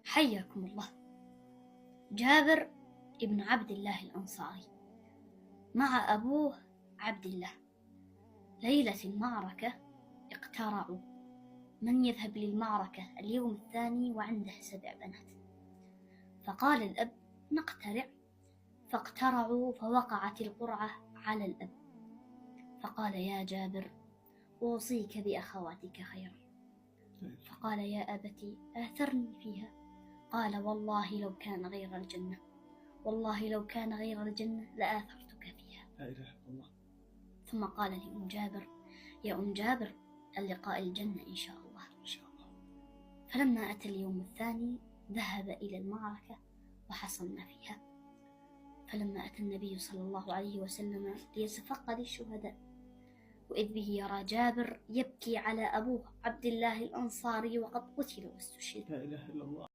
حياكم الله. جابر ابن عبد الله الأنصاري مع أبوه عبد الله ليلة المعركة اقترعوا من يذهب للمعركة اليوم الثاني وعنده 7 بنات. فقال الأب: نقترع. فاقترعوا فوقعت القرعة على الأب، فقال: يا جابر، أوصيك بأخواتك خيرا. فقال: يا أبتي، آثرني فيها. قال: والله لو كان غير الجنة، والله لو كان غير الجنة لآثرتك فيها. لا إله إلا الله. ثم قال لأم جابر: يا أم جابر، اللقاء الجنة إن شاء الله. إن شاء الله. فلما أتى اليوم الثاني ذهب إلى المعركة وحصلنا فيها. فلما أتى النبي صلى الله عليه وسلم ليتفقد الشهداء، وإذ به يرى جابر يبكي على أبوه عبد الله الأنصاري وقد قتل واستشهد. لا إله إلا الله.